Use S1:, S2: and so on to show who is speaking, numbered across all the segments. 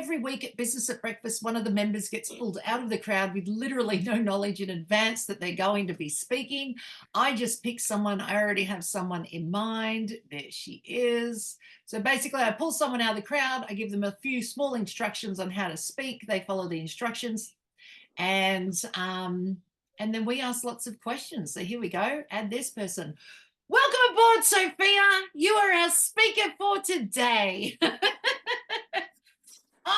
S1: every week at Business at Breakfast, one of the members gets pulled out of the crowd with literally no knowledge in advance that they're going to be speaking. I just pick someone. I already have someone in mind. There she is. So basically, I pull someone out of the crowd. I give them a few small instructions on how to speak. They follow the instructions. And then we ask lots of questions. So here we go. Add this person. Welcome aboard, Sophia. You are our speaker for today.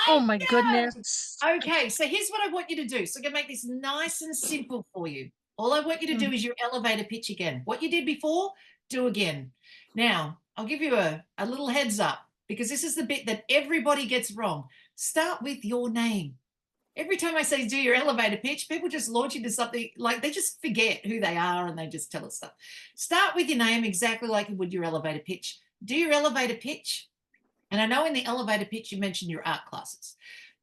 S2: Oh my
S1: know.
S2: goodness.
S1: Okay, so here's what I want you to do. So I'm going to make this nice and simple for you. All I want you to do is your elevator pitch again. What you did before, do again. Now, I'll give you a little heads up because this is the bit that everybody gets wrong. Start with your name. Every time I say do your elevator pitch, people just launch into something like they just forget who they are and they just tell us stuff. Start with your name exactly like you would your elevator pitch. Do your elevator pitch. And I know in the elevator pitch you mentioned your art classes.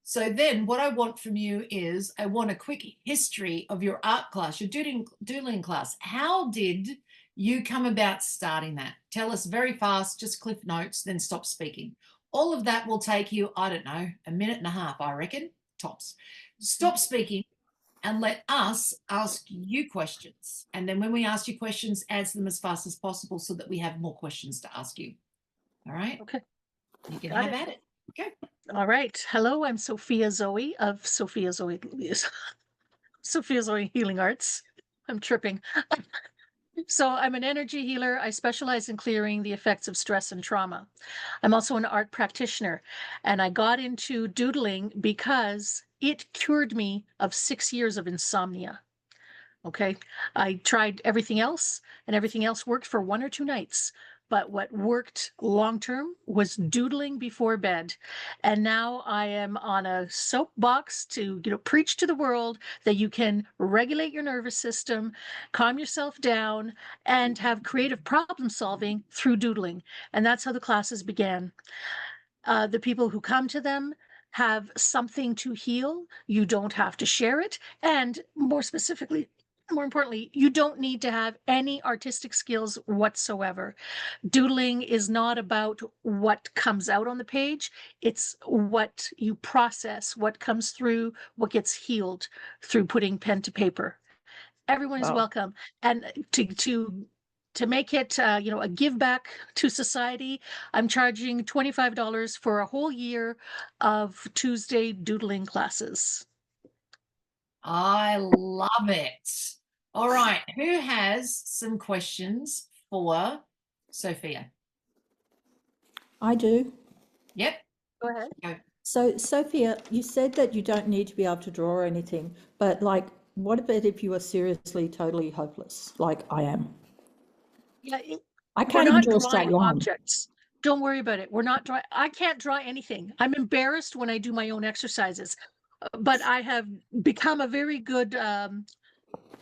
S1: So then what I want from you is I want a quick history of your art class, your doodling class. How did you come about starting that? Tell us very fast, just cliff notes, then stop speaking. All of that will take you, I don't know, a minute and a half, I reckon. Tops. Stop speaking and let us ask you questions. And then when we ask you questions, answer them as fast as possible so that we have more questions to ask you. All right?
S2: Okay.
S1: You can
S2: Got
S1: have
S2: it.
S1: at it. Okay.
S2: All right. Hello, I'm Sophia Zoe of Sophia Zoe Sophia Zoe Healing Arts. I'm tripping. So I'm an energy healer. I specialize in clearing the effects of stress and trauma. I'm also an art practitioner, and I got into doodling because it cured me of 6 years of insomnia. Okay. I tried everything else, and everything else worked for 1 or 2 nights. But what worked long term was doodling before bed. And now I am on a soapbox to, preach to the world that you can regulate your nervous system, calm yourself down, and have creative problem solving through doodling. And that's how the classes began. The people who come to them have something to heal. You don't have to share it. And more importantly, you don't need to have any artistic skills whatsoever. Doodling is not about what comes out on the page. It's what you process, what comes through, what gets healed through putting pen to paper. Everyone is welcome. And to make it, a give back to society, I'm charging $25 for a whole year of Tuesday doodling classes.
S1: I love it. All right. Who has some questions for Sophia?
S3: I do.
S1: Yep.
S2: Go ahead.
S1: Go.
S3: So, Sophia, you said that you don't need to be able to draw or anything, but like, what about if you are seriously, totally hopeless, like I am?
S2: Yeah,
S3: I
S2: we're
S3: can't even
S2: not
S3: draw a straight
S2: drawing
S3: line.
S2: objects. Don't worry about it. We're not drawing. I can't draw anything. I'm embarrassed when I do my own exercises, but I have become a very good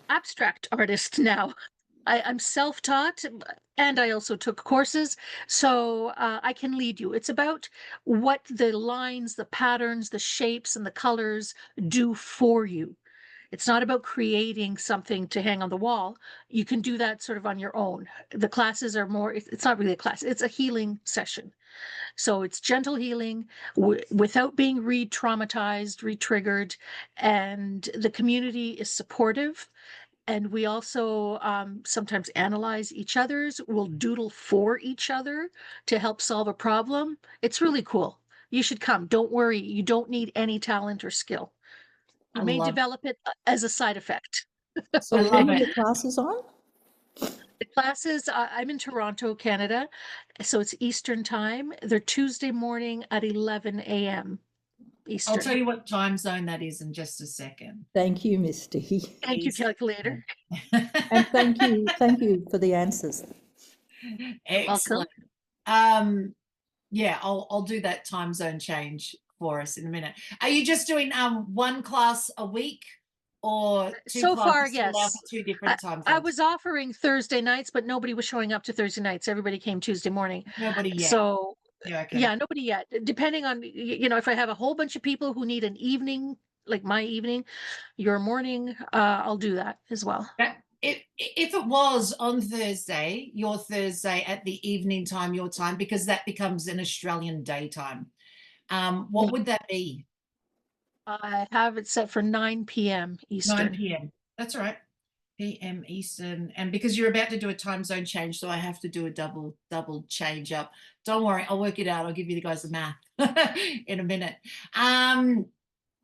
S2: abstract artist now. I'm self-taught, and I also took courses, so I can lead you. It's about what the lines, the patterns, the shapes, and the colors do for you. It's not about creating something to hang on the wall. You can do that sort of on your own. The classes are more, it's not really a class, it's a healing session. So it's gentle healing without being re-traumatized, re-triggered, and the community is supportive. And we also sometimes analyze each other's. We'll doodle for each other to help solve a problem. It's really cool. You should come. Don't worry. You don't need any talent or skill. You may develop it as a side effect.
S3: So
S1: I
S3: when
S1: love
S3: are
S1: it.
S3: your classes on?
S2: The classes, I'm in Toronto, Canada, so it's Eastern time. They're Tuesday morning at 11 a.m. Eastern.
S1: I'll tell you what time zone that is in just a second.
S3: Thank you, Misty.
S2: Thank you, calculator.
S3: And thank you for the answers.
S1: Excellent. Yeah, I'll do that time zone change for us in a minute. Are you just doing one class a week or two
S2: So
S1: classes
S2: far,
S1: to allow
S2: yes.
S1: for 2 different time zones?
S2: I was offering Thursday nights, but nobody was showing up to Thursday nights. Everybody came Tuesday morning.
S1: Nobody yet.
S2: So
S1: Yeah, okay.
S2: yeah, nobody yet. Depending on, if I have a whole bunch of people who need an evening, like my evening, your morning, I'll do that as well.
S1: If it was on Thursday, your Thursday at the evening time, your time, because that becomes an Australian daytime. What would that be?
S2: I have it set for 9 p.m.
S1: 9
S2: Eastern.
S1: p.m. That's all right. PM Eastern. And because you're about to do a time zone change, so I have to do a double change up. Don't worry, I'll work it out. I'll give you the guys the math in a minute.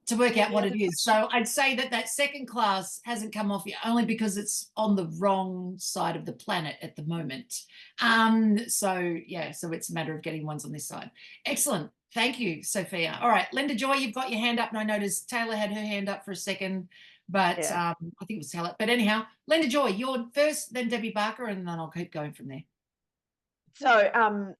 S1: To work out what it is. So I'd say that that second class hasn't come off yet, only because it's on the wrong side of the planet at the moment. So yeah, so it's a matter of getting ones on this side. Excellent. Thank you, Sophia. All right, Linda Joy, you've got your hand up, and I noticed Taylor had her hand up for a second, but
S4: Yeah.
S1: I think it was Taylor. But anyhow, Linda Joy, you're first, then Debbie Barker, and then I'll keep going from there.
S4: So,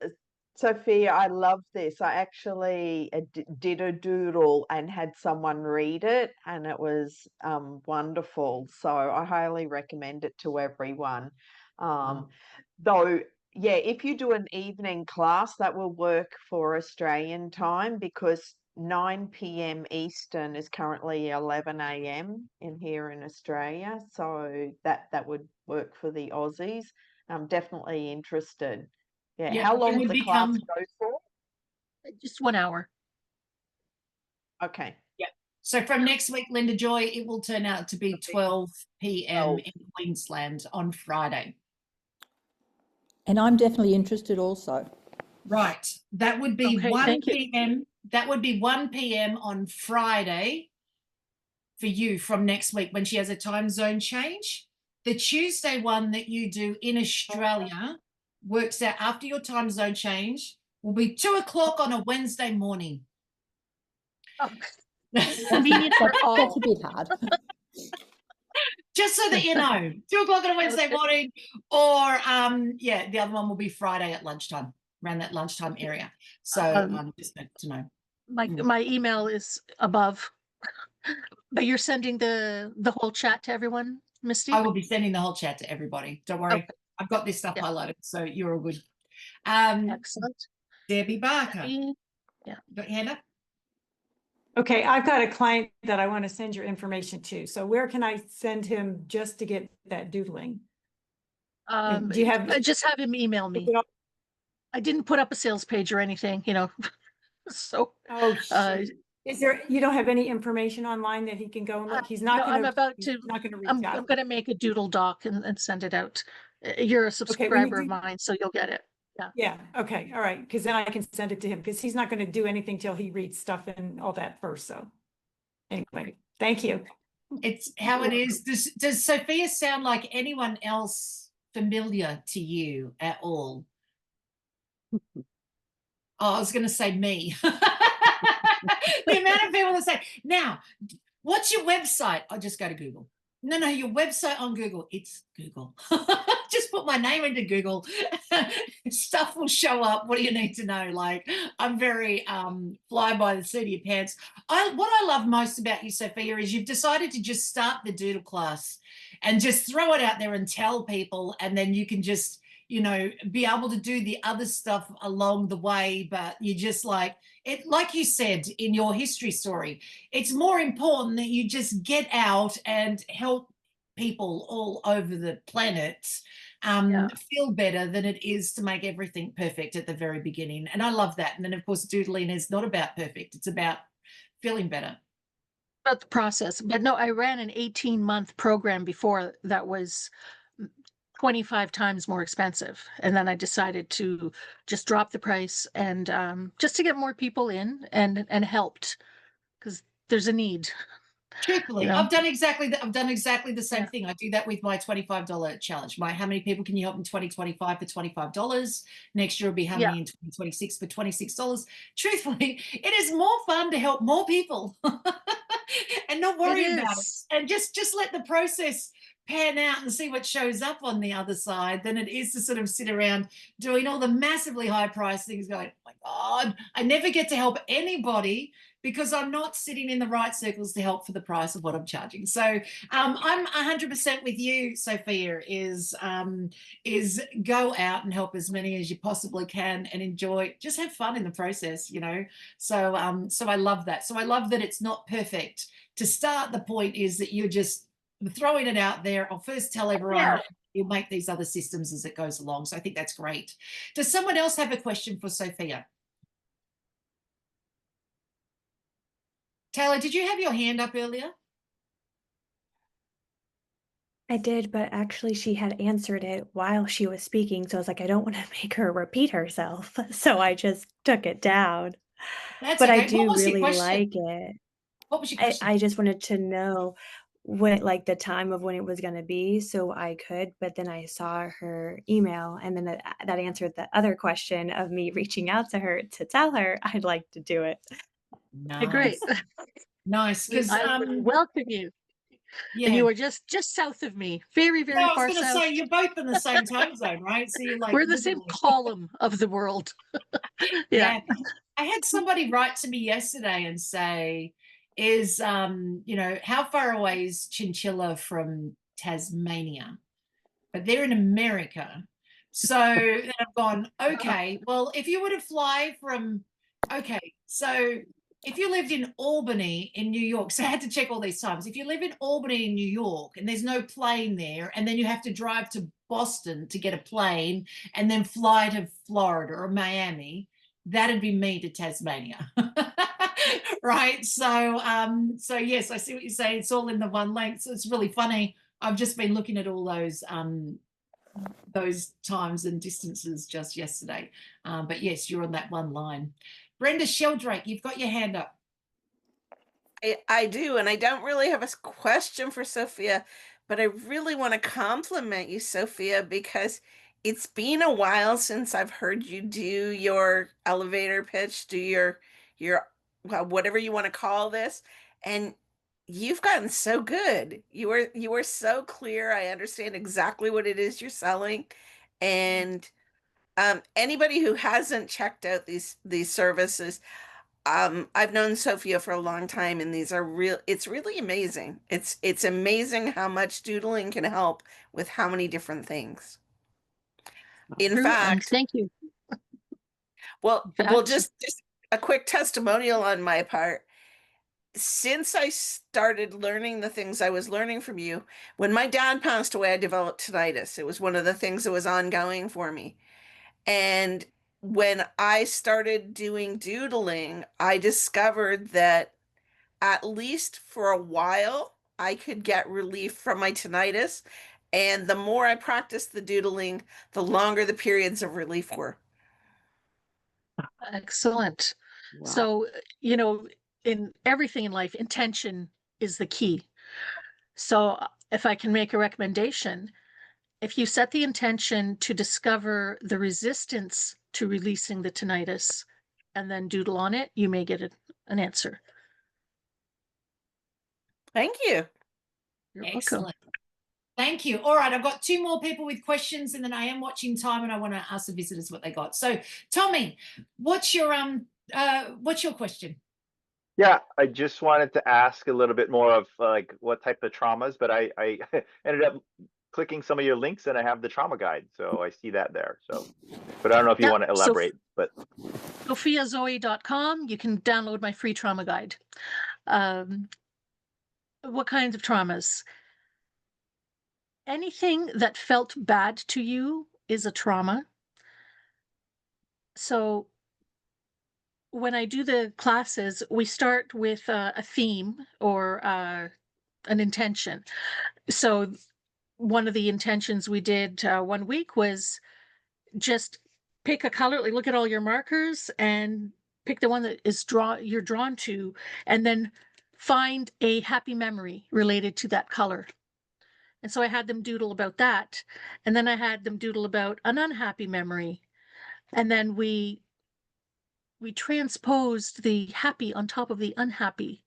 S4: Sophia, I love this. I actually did a doodle and had someone read it, and it was wonderful. So I highly recommend it to everyone. Though, yeah, if you do an evening class, that will work for Australian time, because 9 p.m. Eastern is currently 11 a.m. in here in Australia. So that would work for the Aussies. I'm definitely interested. Yeah.
S1: Yeah,
S4: How
S1: it
S4: long
S1: would
S4: does the class
S1: become-
S4: go for?
S2: Just 1 hour.
S4: Okay.
S1: So from next week, Linda Joy, it will turn out to be 12 p.m. in Queensland on Friday.
S3: And I'm definitely interested also.
S1: Right. That would be
S2: Okay,
S1: 1
S2: thank you.
S1: p.m. That would be 1 p.m. on Friday for you from next week when she has a time zone change. The Tuesday one that you do in Australia works out after your time zone change will be 2 o'clock on a Wednesday morning.
S2: Oh, convenient for
S3: That's
S2: all.
S3: a bit hard.
S1: Just so that you know, 2 o'clock on a Wednesday morning, or yeah, the other one will be Friday at lunchtime, around that lunchtime area. So just to know.
S2: My email is above, but you're sending the whole chat to everyone, Misty?
S1: I will be sending the whole chat to everybody. Don't worry.
S2: Okay.
S1: I've got this stuff
S2: Yeah.
S1: highlighted, so you're all good.
S2: Excellent.
S1: Debbie Barker,
S2: Yeah.
S1: you got your hand up?
S5: Okay, I've got a client that I want to send your information to. So where can I send him just to get that doodling? Do you have?
S2: Just have him email me. I didn't put up a sales page or anything, so.
S5: Oh, is there? You don't have any information online that he can go and look? He's not
S2: No,
S5: going
S2: I'm
S5: to.
S2: about to.
S5: Not going to reach
S2: I'm
S5: out.
S2: going to make a doodle doc and send it out. You're a subscriber of mine, so you'll get it. Yeah.
S5: Yeah. Okay. All right. Because then I can send it to him, because he's not going to do anything till he reads stuff and all that first. So anyway, thank you.
S1: It's how it is. Does Sophia sound like anyone else familiar to you at all? Oh, I was going to say me. The amount of people that say, now, what's your website? I'll just go to Google. No, your website on Google. It's Google. Just put my name into Google. Stuff will show up. What do you need to know? Like, I'm very fly by the seat of your pants. What I love most about you, Sophia, is you've decided to just start the doodle class and just throw it out there and tell people, and then you can just, be able to do the other stuff along the way. But you just like you said in your history story, it's more important that you just get out and help people all over the planet feel better than it is to make everything perfect at the very beginning. And I love that. And then of course, doodling is not about perfect. It's about feeling better.
S2: About the process. But no, I ran an 18-month program before that was 25 times more expensive. And then I decided to just drop the price and just to get more people in and helped, because there's a need.
S1: Truthfully, I've done exactly the same thing. I do that with my $25 challenge. How many people can you help in 2025 for $25? Next year will be how many in 2026 for $26? Truthfully, it is more fun to help more people and not worry about it. And just let the process pan out and see what shows up on the other side than it is to sort of sit around doing all the massively high price things going, oh my God, I never get to help anybody because I'm not sitting in the right circles to help for the price of what I'm charging. So I'm 100% with you, Sophia, is go out and help as many as you possibly can and enjoy, just have fun in the process, So I love that. So I love that it's not perfect. To start, the point is that you're just throwing it out there. I'll first tell everyone, you'll make these other systems as it goes along. So I think that's great. Does someone else have a question for Sophia? Taylor, did you have your hand up earlier?
S6: I did, but actually she had answered it while she was speaking, so I was like, I don't want to make her repeat herself. So I just took it down.
S1: That's
S6: But I
S1: okay. What
S6: do
S1: was your
S6: really
S1: question?
S6: like it.
S1: What was your
S6: I,
S1: question?
S6: I just wanted to know when, like, the time of when it was going to be so I could, but then I saw her email and then that answered the other question of me reaching out to her to tell her I'd like to do it.
S2: Great.
S1: Nice. Nice. Because
S2: I would welcome you.
S1: yeah.
S2: And you are just south of me, very,
S1: Yeah,
S2: very
S1: I was
S2: far
S1: going to
S2: south.
S1: say you're both in the same time zone, right? So you're like
S2: We're in the same
S1: literally.
S2: column of the world. Yeah.
S1: Yeah. I had somebody write to me yesterday and say, is how far away is Chinchilla from Tasmania? But they're in America. So then I've gone, okay, well, if you were to fly from, okay, so if you lived in Albany in New York, so I had to check all these times. If you live in Albany in New York and there's no plane there, and then you have to drive to Boston to get a plane and then fly to Florida or Miami, that'd be me to Tasmania. Right. So yes, I see what you're saying. It's all in the one length. So it's really funny. I've just been looking at all those times and distances just yesterday. But yes, you're on that one line. Brenda Sheldrake, you've got your hand up.
S7: I do, and I don't really have a question for Sophia, but I really want to compliment you, Sophia, because it's been a while since I've heard you do your elevator pitch, do your well, whatever you want to call this, and you've gotten so good. You were so clear. I understand exactly what it is you're selling, and anybody who hasn't checked out these services, I've known Sophia for a long time, and these are real. It's really amazing. It's amazing how much doodling can help with how many different things. In
S2: True, and
S7: fact,
S2: thank you.
S7: well,
S2: In
S7: well,
S2: fact,
S7: just a quick testimonial on my part. Since I started learning the things I was learning from you, when my dad passed away, I developed tinnitus. It was one of the things that was ongoing for me. And when I started doing doodling, I discovered that at least for a while, I could get relief from my tinnitus. And the more I practiced the doodling, the longer the periods of relief were.
S2: excellent.
S4: Wow.
S2: So, in everything in life, intention is the key. So if I can make a recommendation, if you set the intention to discover the resistance to releasing the tinnitus and then doodle on it, you may get an answer.
S7: Thank you.
S2: You're welcome.
S1: Excellent. Thank you. All right, I've got two more people with questions, and then I am watching time, and I want to ask the visitors what they got. So, Tommy, what's your question?
S8: Yeah, I just wanted to ask a little bit more of like what type of traumas, but I ended up clicking some of your links and I have the trauma guide, so I see that there. So, but I don't know if you
S2: Yeah,
S8: want to elaborate. But
S2: SophiaZoe.com, you can download my free trauma guide. What kinds of traumas? Anything that felt bad to you is a trauma. So when I do the classes, we start with a theme or an intention. So one of the intentions we did 1 week was just pick a color, like look at all your markers and pick the one that you're drawn to, and then find a happy memory related to that color. And so I had them doodle about that. And then I had them doodle about an unhappy memory. And then we transposed the happy on top of the unhappy.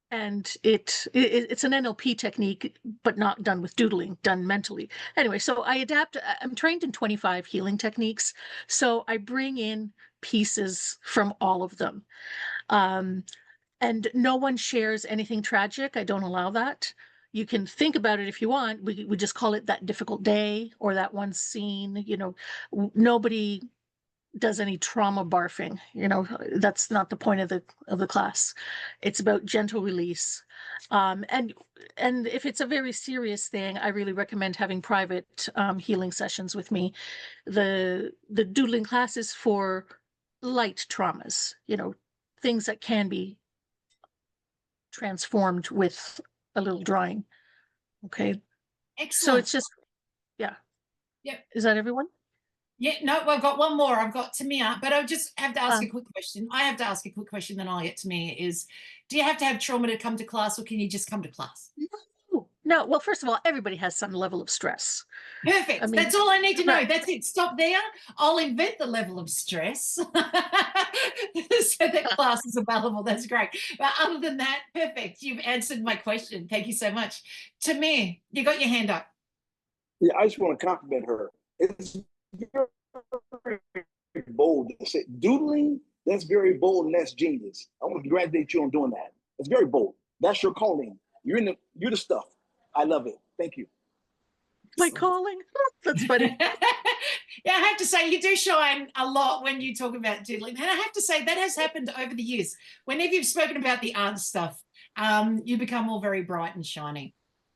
S2: And it's an NLP technique, but not done with doodling, done mentally. Anyway, so I'm trained in 25 healing techniques. So I bring in pieces from all of them. And no one shares anything tragic. I don't allow that. You can think about it if you want. We just call it that difficult day or that one scene. Nobody does any trauma barfing. That's not the point of the class. It's about gentle release. And if it's a very serious thing, I really recommend having private healing sessions with me. The doodling class is for light traumas, things that can be transformed with a little drawing. Okay. So
S1: Excellent.
S2: it's just, yeah.
S1: Yep.
S2: Is that everyone?
S1: Yeah, no, well, I've got one more. I've got Tamia, but I just have to ask
S2: Um,
S1: a quick question. I have to ask a quick question, then I'll get Tamia. Is, do you have to have trauma to come to class, or can you just come to class?
S2: No, well, first of all, everybody has some level of stress.
S1: Perfect.
S2: I mean,
S1: That's all I need to know.
S2: right.
S1: That's it. Stop there. I'll invent the level of stress so that class is available. That's great. But other than that, perfect. You've answered my question. Thank you so much. Tamir, you got your hand up.
S9: Yeah, I just want to compliment her. It's very bold to say doodling. That's very bold and that's genius. I want to congratulate you on doing that. It's very bold. That's your calling. You're the stuff. I love it. Thank you.
S2: My calling. That's funny.
S1: Yeah, I have to say you do shine a lot when you talk about doodling, and I have to say that has happened over the years. Whenever you've spoken about the art stuff, you become all very bright and shiny.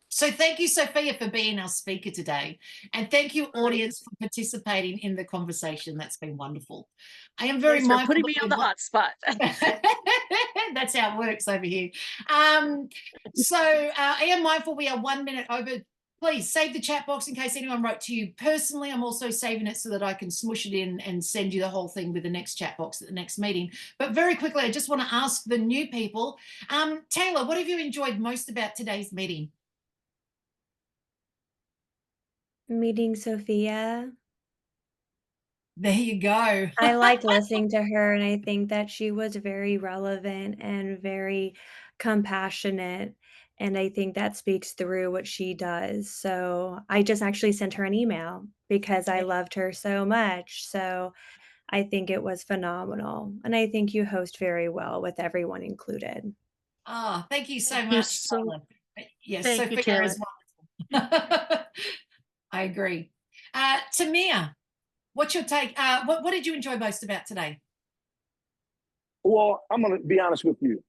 S1: So thank you, Sophia, for being our speaker today. And thank you, audience, for participating in the conversation. That's been wonderful. I am very
S2: Thanks for
S1: mindful.
S2: putting me on the hot spot.
S1: That's how it works over here. I am mindful we are 1 minute over. Please save the chat box in case anyone wrote to you personally. I'm also saving it so that I can smush it in and send you the whole thing with the next chat box at the next meeting. But very quickly, I just want to ask the new people, Taylor, what have you enjoyed most about today's meeting?
S6: Meeting Sophia.
S1: There you go.
S6: I liked listening to her, and I think that she was very relevant and very compassionate. And I think that speaks through what she does. So I just actually sent her an email because I loved her so much. So I think it was phenomenal. And I think you host very well with everyone included.
S1: Oh, thank you so
S2: Thank you
S1: much,
S2: so-
S1: Taylor. Yes,
S2: Thank you,
S1: Sophia
S2: Taylor.
S1: is wonderful. I agree. Tamia, what's your take? What did you enjoy most about today?
S9: Well, I'm gonna be honest with you.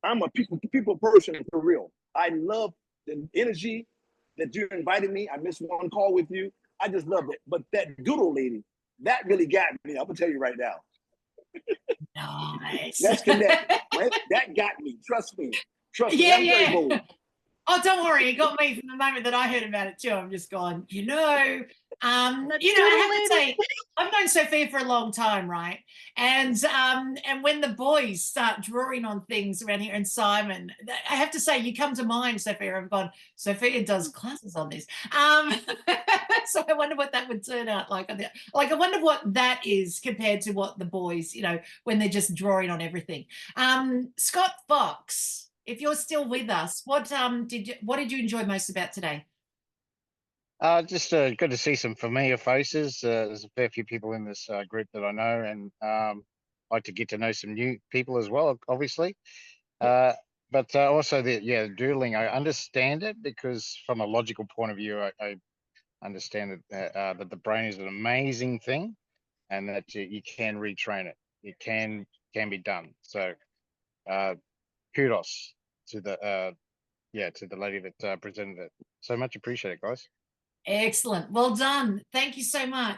S9: I'm a people person for real. I love the energy that you invited me. I missed one call with you. I just loved it. But that doodle lady, that really got me. I'm gonna tell you right now.
S1: Nice.
S9: That's connected. Right? That got me. Trust me. Trust me.
S1: Yeah,
S9: That's very bold.
S1: Oh, don't worry. It got me from the moment that I heard about it too. I'm just going, I have to say, I've known Sophia for a long time, right? And when the boys start drawing on things around here, and Simon, I have to say, you come to mind, Sophia. I've gone, Sophia does classes on this. So I wonder what that would turn out like. Like, I wonder what that is compared to what the boys, when they're just drawing on everything. Scott Fox, if you're still with us, what did you enjoy most about today?
S10: Just good to see some familiar faces. There's a fair few people in this group that I know, and like to get to know some new people as well, obviously. But also the doodling, I understand it because from a logical point of view, I understand that the brain is an amazing thing, and that you can retrain it. It can be done. So kudos to the lady that presented it. So much appreciated, guys.
S1: Excellent. Well done. Thank you so much.